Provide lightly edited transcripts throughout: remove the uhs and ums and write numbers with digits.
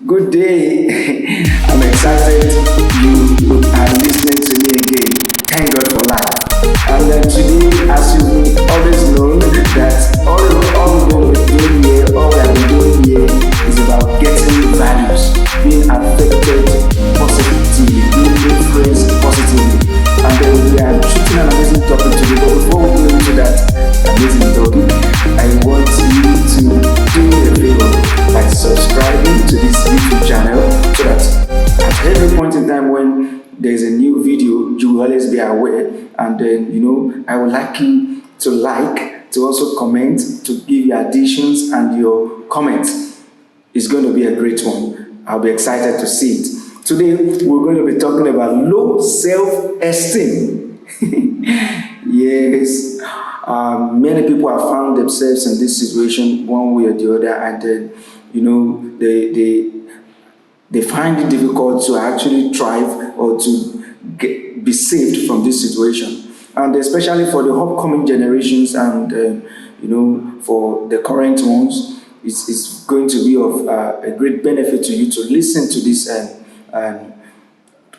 Good day. I'm excited you are listening to me again. Thank God for life. And today, as you always know, that all we're going to be doing here, all we have been doing here is about getting values, being affected positively, being influenced positively. And then we are shooting an amazing topic today. But before we go into that amazing topic, I want you to do me a favor by subscribing to this YouTube channel so that at every point in time when there's a new video, you will always be aware. And then, I would like you to also comment, to give your additions and your comments. It's going to be a great one. I'll be excited to see it. Today, we're going to be talking about low self-esteem. Yes, many people have found themselves in this situation one way or the other, and then, they find it difficult to actually thrive or to be saved from this situation. And especially for the upcoming generations and, for the current ones, it's going to be of a great benefit to you to listen to this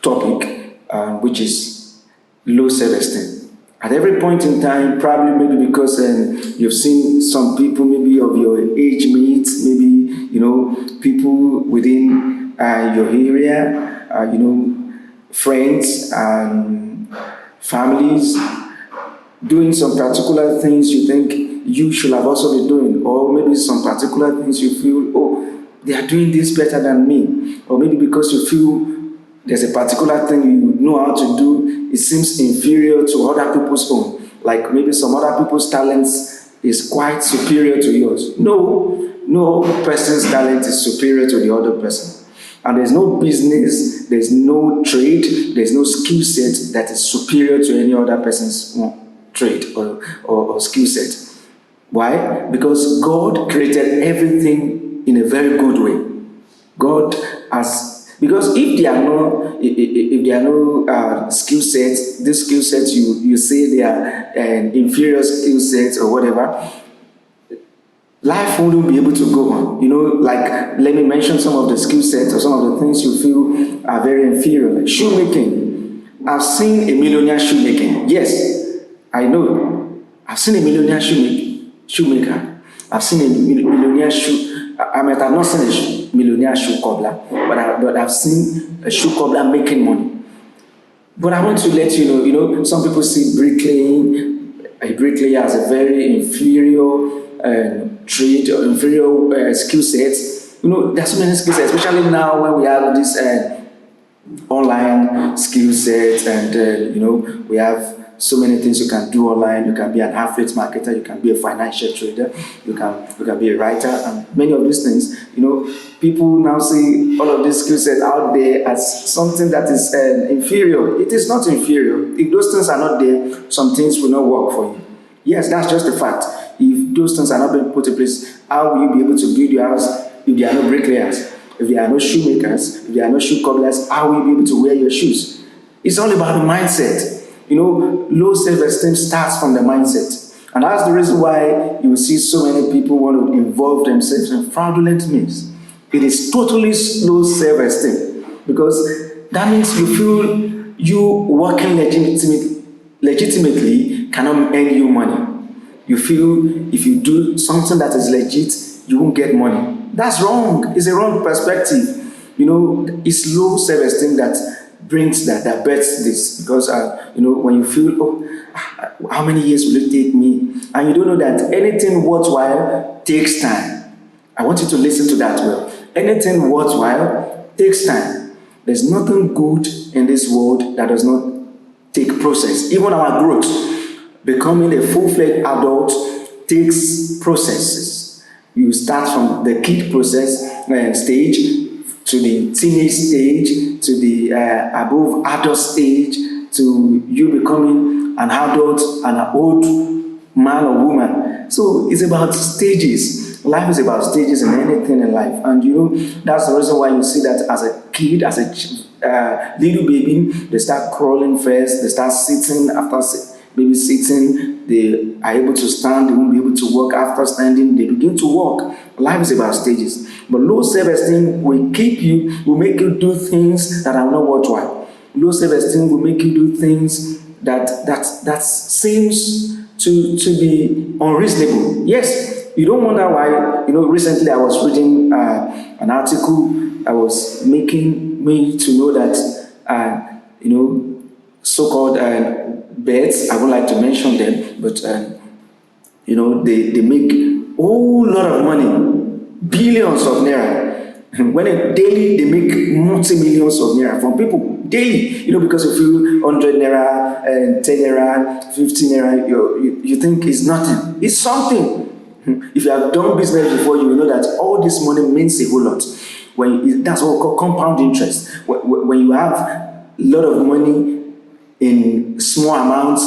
topic, which is low self-esteem. At every point in time, probably maybe because you've seen some people maybe of your age mates, maybe, people within your area, friends and families doing some particular things you think you should have also been doing, or maybe some particular things you feel, oh, they are doing this better than me, or maybe because you feel there's a particular thing you know how to do, it seems inferior to other people's own. Like maybe some other people's talents is quite superior to yours. No person's talent is superior to the other person. And there's no business, there's no trade, there's no skill set that is superior to any other person's trade or skill set. Why? Because God created everything in a very good way. God has, because if there are no skill sets, these skill sets you say they are inferior skill sets or whatever, life wouldn't be able to go on. Like let me mention some of the skill sets or some of the things you feel are very inferior, like shoemaking. I've seen a millionaire shoemaking. Yes, I know. I've seen a millionaire shoemaker. I've seen a millionaire I might have not seen a millionaire shoe cobbler, but I've seen a shoe cobbler making money. But I want to let you know, some people see bricklaying, a bricklayer as a very inferior trade or inferior skill sets. There's so many skill sets, especially now when we have this online skill sets, and we have so many things you can do online. You can be an affiliate marketer, you can be a financial trader, you can be a writer, and many of these things. People now see all of these skill sets out there as something that is inferior. It is not inferior. If those things are not there, some things will not work for you. Yes, that's just the fact. If those things are not being put in place, how will you be able to build your house if there are no bricklayers, if there are no shoemakers, if there are no shoe cobblers? How will you be able to wear your shoes? It's all about the mindset. Low self-esteem starts from the mindset. And that's the reason why you will see so many people want to involve themselves in fraudulent means. It is totally low self-esteem, because that means you feel you working legitimately cannot earn you money. You feel if you do something that is legit, you won't get money. That's wrong. It's a wrong perspective. It's low self-esteem that brings that bets this, because when you feel, how many years will it take me, and you don't know that anything worthwhile takes time. I want you to listen to that well. Anything worthwhile takes time. There's nothing good in this world that does not take process. Even our growth, becoming a full-fledged adult, takes processes. You start from the kid process stage, to the teenage stage, to the above adult stage, to you becoming an adult and an old man or woman. So it's about stages. Life is about stages in anything in life. And that's the reason why you see that as a kid, as a little baby, they start crawling first, they start sitting after maybe sitting, they are able to stand, they won't be able to walk. After standing, they begin to walk. Life is about stages. But low self-esteem will make you do things that are not worthwhile. Low self-esteem will make you do things that seems to be unreasonable. Yes, you don't wonder why. Recently I was reading an article that was making me to know that so-called birds. I would like to mention them, but they make a whole lot of money, billions of naira. When daily they make multi-millions of naira from people daily. Because if you 100 naira and 10 naira, 15 naira, you think it's nothing. It's something. If you have done business before, you will know that all this money means a whole lot. That's what we call compound interest. When you have a lot of money in small amounts,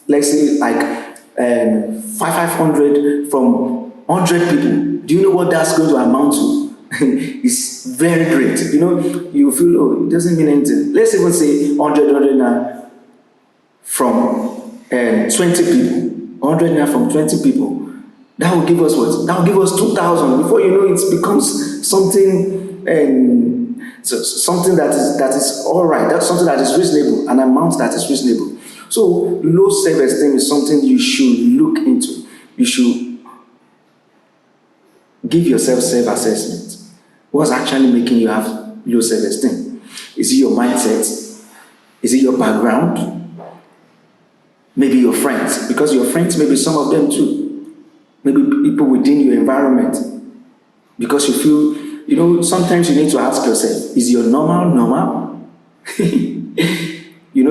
let's say like 500 from 100 people, do you know what that's going to amount to? It's very great. You feel, it doesn't mean anything. Let's even say 100 from 20 people. 100 naira from 20 people. That will give us what? That will give us 2,000. Before you know, it becomes something, something that is all right. That's something that is reasonable, an amount that is reasonable. So low self-esteem is something you should look into. You should give yourself self-assessment. What's actually making you have low self-esteem? Is it your mindset? Is it your background? Maybe your friends, because your friends, maybe some of them too. Maybe people within your environment. Because you feel, sometimes you need to ask yourself, is your normal?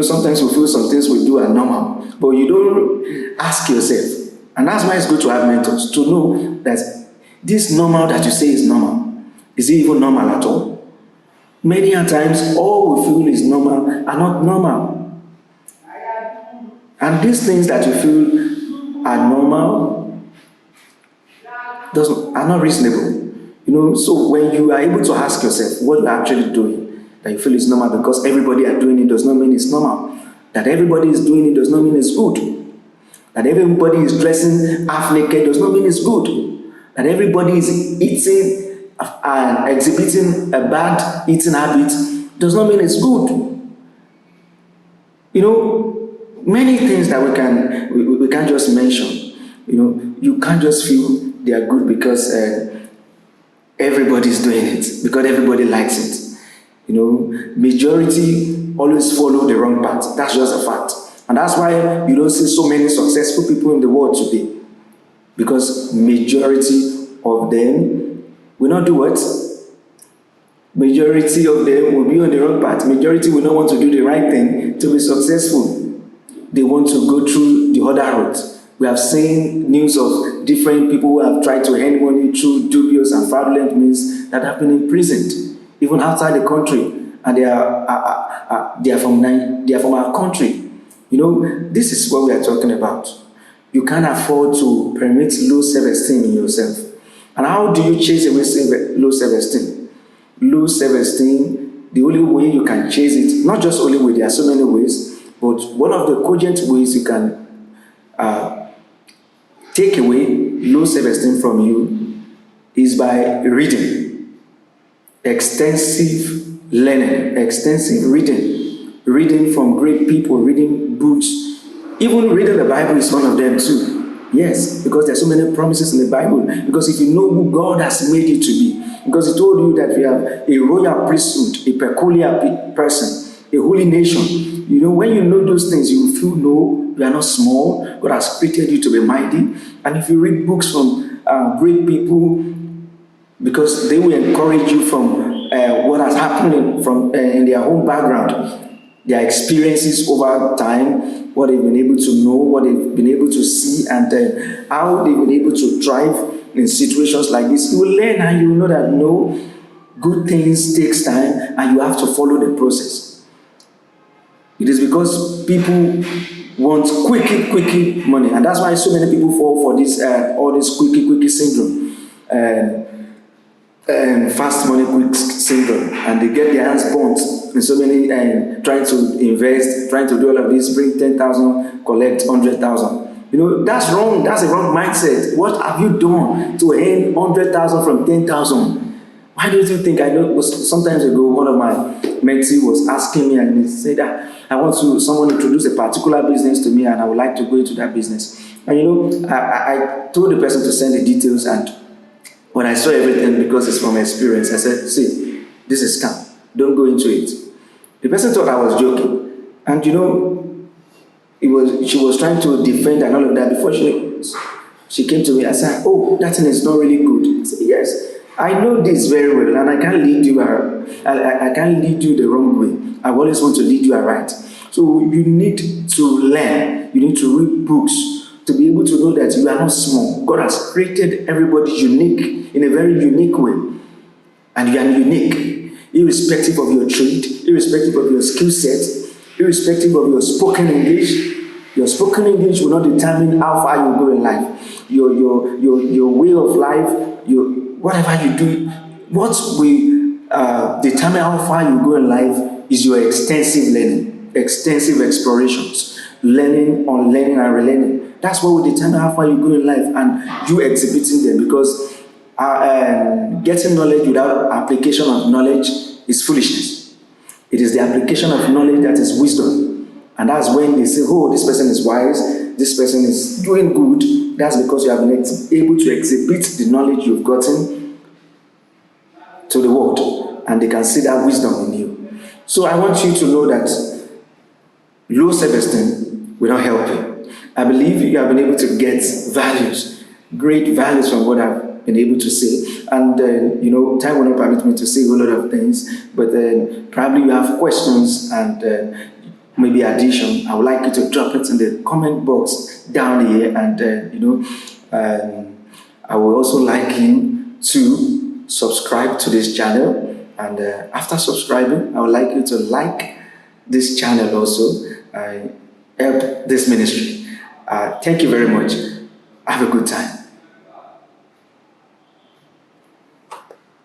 Sometimes we feel some things we do are normal, but you don't ask yourself. And that's why it's good to have mentors, to know that this normal that you say is normal, is it even normal at all? Many a times, all we feel is normal are not normal. And these things that you feel are normal are not reasonable. So when you are able to ask yourself what you're actually doing, that you feel is normal because everybody are doing it does not mean it's normal. That everybody is doing it does not mean it's good. That everybody is dressing half naked does not mean it's good. That everybody is eating and exhibiting a bad eating habit does not mean it's good. Many things that we can't just mention. You can't just feel they are good because everybody's doing it, because everybody likes it. Majority always follow the wrong path. That's just a fact. And that's why you don't see so many successful people in the world today. Because majority of them will not do what? Majority of them will be on the wrong path. Majority will not want to do the right thing to be successful. They want to go through the other route. We have seen news of different people who have tried to earn money through dubious and fraudulent means that have been imprisoned, even outside the country, and they are from our country. This is what we are talking about. You can't afford to permit low self-esteem in yourself. And how do you chase away low self-esteem? Low self-esteem, the only way you can chase it, not just only way, there are so many ways, but one of the cogent ways you can take away low self-esteem from you is by reading. Extensive learning, extensive reading from great people, reading books. Even reading the Bible is one of them too. Yes, because there's so many promises in the Bible. Because if you know who God has made you to be, because He told you that we have a royal priesthood, a peculiar person, a holy nation. When you know those things, you feel no, you are not small. God has created you to be mighty. And if you read books from great people, because they will encourage you from what has happened in their own background, their experiences over time, what they've been able to know, what they've been able to see, and how they've been able to thrive in situations like this. You will learn and you will know that no, good things takes time and you have to follow the process. It is because people want quickie money, and that's why so many people fall for this all this quickie syndrome, and fast money quick syndrome, and they get their hands burnt in so many trying to invest, trying to do all of this, bring 10,000, collect 100,000. That's wrong. That's a wrong mindset. What have you done to earn 100,000 from 10,000? Why don't you think? I know it was sometimes ago, one of my mentees was asking me, and he said that someone introduce a particular business to me, and I would like to go into that business. And I told the person to send the details, and when I saw everything, because it's from experience, I said, see, this is scam. Don't go into it. The person thought I was joking. And she was trying to defend and all of that before she came to me. I said, oh, that thing is not really good. I said, yes, I know this very well, and I can't lead you. I can't lead you the wrong way. I always want to lead you aright. So you need to learn. You need to read books to be able to know that you are not small. God has created everybody unique in a very unique way, and you are unique, irrespective of your trade, irrespective of your skill set, irrespective of your spoken English. Your spoken English will not determine how far you go in life. Your way of life, whatever you do, what will determine how far you go in life is your extensive learning, extensive explorations, learning, unlearning, and relearning. That's what will determine how far you go in life, and you exhibiting them, because getting knowledge without application of knowledge is foolishness. It is the application of knowledge that is wisdom. And that's when they say, oh, this person is wise, this person is doing good. That's because you have been able to exhibit the knowledge you've gotten to the world, and they can see that wisdom in you. So I want you to know that low self-esteem will not help you. I believe you have been able to get values, great values from what I've been able to say. And time will not permit me to say a whole lot of things, but probably you have questions and maybe addition. I would like you to drop it in the comment box down here, and I would also like you to subscribe to this channel. And after subscribing, I would like you to like this channel also. Help this ministry. Thank you very much. Have a good time.